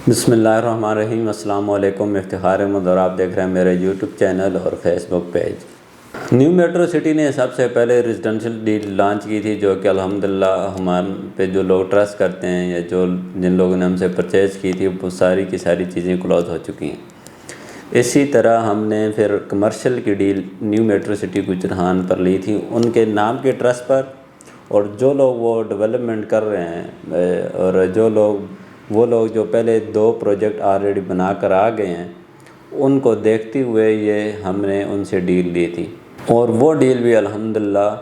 بسم اللہ الرحمن الرحیم۔ السلام علیکم، افتخار احمد اور آپ دیکھ رہے ہیں میرے یوٹیوب چینل اور فیس بک پیج۔ نیو میٹرو سٹی نے سب سے پہلے ریزیڈنشل ڈیل لانچ کی تھی، جو کہ الحمدللہ ہمارے پہ جو لوگ ٹرسٹ کرتے ہیں یا جن لوگوں نے ہم سے پرچیز کی تھی وہ ساری کی ساری چیزیں کلوز ہو چکی ہیں۔ اسی طرح ہم نے پھر کمرشل کی ڈیل نیو میٹرو سٹی گجران پر لی تھی، ان کے نام کے ٹرسٹ پر، اور جو لوگ وہ ڈیولپمنٹ کر رہے ہیں اور وہ لوگ جو پہلے 2 پروجیکٹ آلریڈی بنا کر آ گئے ہیں، ان کو دیکھتے ہوئے یہ ہم نے ان سے ڈیل لی تھی، اور وہ ڈیل بھی الحمدللہ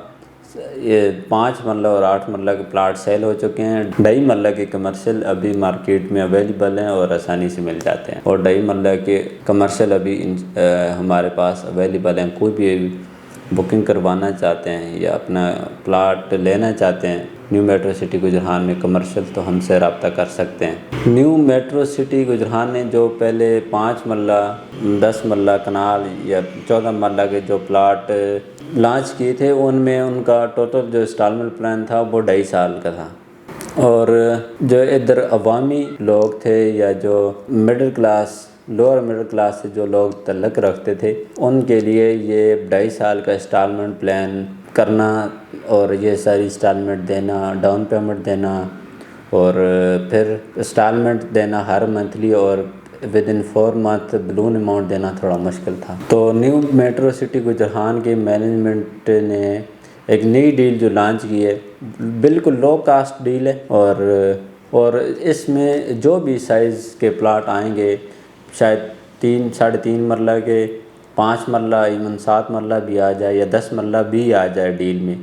یہ 5 مرلہ اور 8 مرلہ کے پلاٹ سیل ہو چکے ہیں۔ 2.5 مرلہ کے کمرشل ابھی مارکیٹ میں اویلیبل ہیں اور آسانی سے مل جاتے ہیں، اور 2.5 مرلہ کے کمرشل ابھی ہمارے پاس اویلیبل ہیں۔ کوئی بھی بکنگ کروانا چاہتے ہیں یا اپنا پلاٹ لینا چاہتے ہیں نیو میٹرو سٹی گجران میں کمرشل، تو ہم سے رابطہ کر سکتے ہیں۔ نیو میٹرو سٹی گجران نے جو پہلے 5 مرلہ 10 مرلہ کنال یا 14 مرلہ کے جو پلاٹ لانچ کیے تھے، ان میں ان کا ٹوٹل جو انسٹالمنٹ پلان تھا وہ 2.5 سال کا تھا، اور جو ادھر عوامی لوگ تھے یا جو middle class lower middle class سے جو لوگ تعلق رکھتے تھے، ان کے لیے یہ 2.5 سال کا انسٹالمنٹ پلان کرنا اور یہ ساری انسٹالمنٹ دینا، ڈاؤن پیمنٹ دینا، اور پھر انسٹالمنٹ دینا ہر منتھلی، اور ودن 4 منتھ بلون اماؤنٹ دینا تھوڑا مشکل تھا۔ تو نیو میٹرو سٹی گجران کے مینجمنٹ نے ایک نئی ڈیل جو لانچ کی ہے، بالکل لو کاسٹ ڈیل ہے، اور اس میں جو بھی سائز کے پلاٹ آئیں گے، شاید 3 ساڑھے 3 مرلہ کے، 5 مرلہ، ایون 7 مرلہ بھی آ جائے یا 10 مرلہ بھی آ جائے ڈیل میں،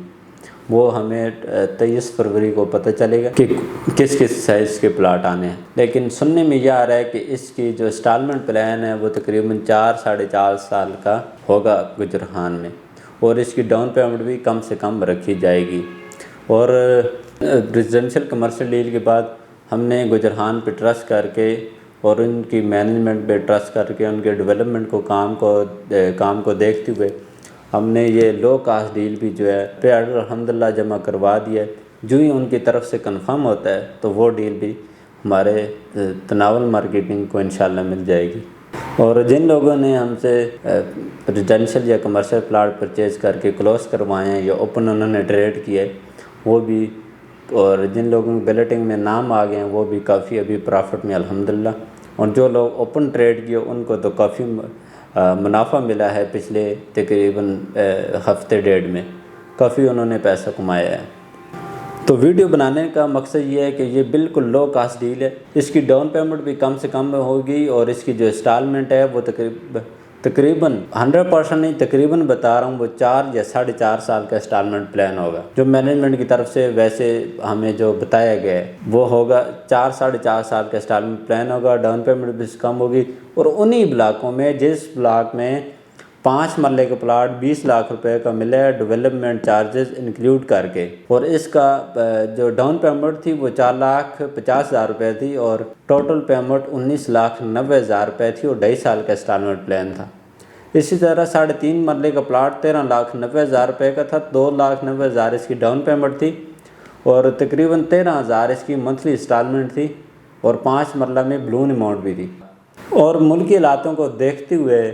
وہ ہمیں 23 فروری کو پتہ چلے گا کہ کس سائز کے پلاٹ آنے ہیں۔ لیکن سننے میں یہ آ رہا ہے کہ اس کی جو انسٹالمنٹ پلان ہے وہ تقریباً 4 ساڑھے 4 سال کا ہوگا گجران میں، اور اس کی ڈاؤن پیمنٹ بھی کم سے کم رکھی جائے گی۔ اور ریزیڈنشل کمرشل ڈیل کے بعد ہم نے گجران پہ ٹرسٹ کر کے اور ان کی مینجمنٹ پہ ٹرسٹ کر کے ان کے ڈیولپمنٹ کام کو دیکھتے ہوئے ہم نے یہ لو کاسٹ ڈیل بھی جو ہے پہ آرڈر الحمدللہ جمع کروا دیا ہے۔ جو ہی ان کی طرف سے کنفرم ہوتا ہے تو وہ ڈیل بھی ہمارے تناول مارکیٹنگ کو انشاءاللہ مل جائے گی۔ اور جن لوگوں نے ہم سے ریزیڈنشل یا کمرشل پلاٹ پرچیز کر کے کلوز کروائے ہیں یا اوپن انہوں نے ٹریڈ کیا ہے، وہ بھی، اور جن لوگوں کے بیلٹنگ میں نام آ گئے ہیں وہ بھی کافی ابھی پرافٹ میں الحمدللہ، اور جو لوگ اوپن ٹریڈ کیے ان کو تو کافی منافع ملا ہے، پچھلے تقریباً ہفتے ڈیڑھ میں کافی انہوں نے پیسہ کمایا ہے۔ تو ویڈیو بنانے کا مقصد یہ ہے کہ یہ بالکل لو کاسٹ ڈیل ہے، اس کی ڈاؤن پیمنٹ بھی کم سے کم ہوگی، اور اس کی جو انسٹالمنٹ ہے وہ تقریباً 100% نہیں، تقریباً بتا رہا ہوں، وہ 4 یا 4.5 سال کا انسٹالمنٹ پلان ہوگا، جو مینجمنٹ کی طرف سے ویسے ہمیں جو بتایا گیا ہے وہ ہوگا 4 ساڑھے 4 سال کا انسٹالمنٹ پلان ہوگا، ڈاؤن پیمنٹ بھی کم ہوگی، اور انہی بلاکوں میں جس بلاک میں 5 مرلے کا پلاٹ 20 لاکھ روپے کا ملا ہے ڈیولپمنٹ چارجز انکلیوڈ کر کے، اور اس کا جو ڈاؤن پیمنٹ تھی وہ 4,50,000 روپے تھی، اور ٹوٹل پیمنٹ 19,90,000 روپے تھی، اور 2.5 سال کا انسٹالمنٹ پلان تھا۔ اسی طرح 3.5 مرلے کا پلاٹ 13,90,000 روپے کا تھا، 2,90,000 اس کی ڈاؤن پیمنٹ تھی، اور تقریباً 13,000 اس کی منتھلی انسٹالمنٹ تھی، اور 5 مرلہ میں بلون اماؤنٹ بھی تھی۔ اور ملکی حالاتوں کو دیکھتے ہوئے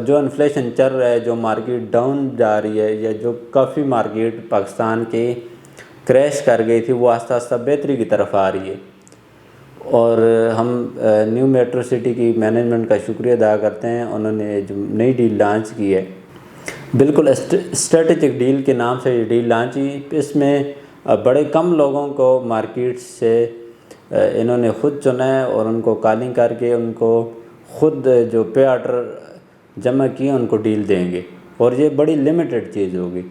جو انفلیشن چل رہا ہے، جو مارکیٹ ڈاؤن جا رہی ہے، یا جو کافی مارکیٹ پاکستان کی کریش کر گئی تھی، وہ آہستہ آہستہ بہتری کی طرف آ رہی ہے، اور ہم نیو میٹرو سٹی کی مینجمنٹ کا شکریہ ادا کرتے ہیں۔ انہوں نے جو نئی ڈیل لانچ کی ہے، بالکل اسٹریٹجک ڈیل کے نام سے یہ ڈیل لانچ کی، اس میں بڑے کم لوگوں کو مارکیٹ سے انہوں نے خود چنا ہے، اور ان کو کالنگ کر کے ان کو خود جو پے آرڈر جمع کیے ان کو ڈیل دیں گے، اور یہ بڑی لمیٹڈ چیز ہوگی۔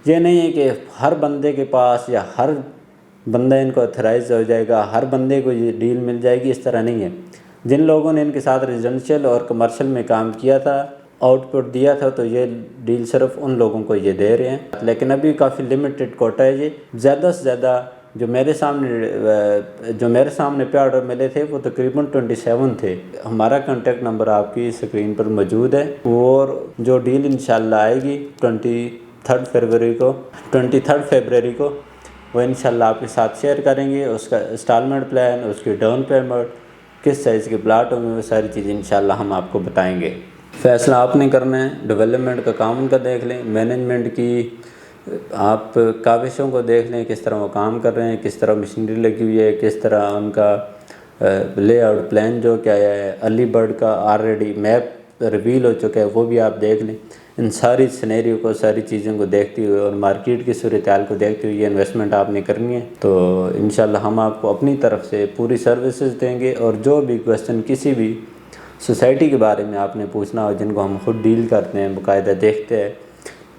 یہ نہیں ہے کہ ہر بندے کے پاس یا ہر بندہ ان کو اتھرائز ہو جائے گا، ہر بندے کو یہ ڈیل مل جائے گی، اس طرح نہیں ہے۔ جن لوگوں نے ان کے ساتھ ریزیڈنشل اور کمرشل میں کام کیا تھا، آؤٹ پٹ دیا تھا، تو یہ ڈیل صرف ان لوگوں کو یہ دے رہے ہیں، لیکن ابھی کافی لمیٹڈ کوٹا ہے یہ۔ زیادہ سے زیادہ جو میرے سامنے پے آرڈر ملے تھے وہ تقریباً 27 تھے۔ ہمارا کانٹیکٹ نمبر آپ کی اسکرین پر موجود ہے، اور جو ڈیل انشاءاللہ آئے گی 23 فروری کو وہ انشاءاللہ آپ کے ساتھ شیئر کریں گے، اس کا انسٹالمنٹ پلان، اس کی ڈاؤن پیمنٹ، کس سائز کے پلاٹ ہوں گے، وہ ساری چیزیں انشاءاللہ ہم آپ کو بتائیں گے۔ فیصلہ آپ نے کرنا ہے، ڈیولپمنٹ کا کام ان کا دیکھ لیں، مینجمنٹ کی آپ کاوشوں کو دیکھ لیں، کس طرح وہ کام کر رہے ہیں، کس طرح مشینری لگی ہوئی ہے، کس طرح ان کا لے آؤٹ پلان جو کیا ہے، ارلی برڈ کا آلریڈی میپ ریویل ہو چکا ہے، وہ بھی آپ دیکھ لیں۔ ان ساری سینیریو کو، ساری چیزوں کو دیکھتے ہوئے اور مارکیٹ کی صورتحال کو دیکھتے ہوئے یہ انویسٹمنٹ آپ نے کرنی ہے، تو انشاءاللہ ہم آپ کو اپنی طرف سے پوری سروسز دیں گے۔ اور جو بھی کویسچن کسی بھی سوسائٹی کے بارے میں آپ نے پوچھنا ہو، جن کو ہم خود ڈیل کرتے ہیں، باقاعدہ دیکھتے ہیں،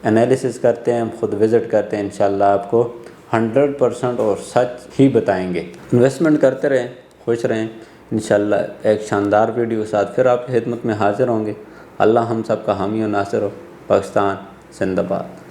انالیسس کرتے ہیں، ہم خود وزٹ کرتے ہیں، انشاءاللہ آپ کو 100% اور سچ ہی بتائیں گے۔ انویسٹمنٹ کرتے رہیں، خوش رہیں، انشاءاللہ ایک شاندار ویڈیو کے ساتھ پھر آپ کی خدمت میں حاضر ہوں گے۔ اللہ ہم سب کا حامی و ناصر ہو۔ پاکستان زندہ باد۔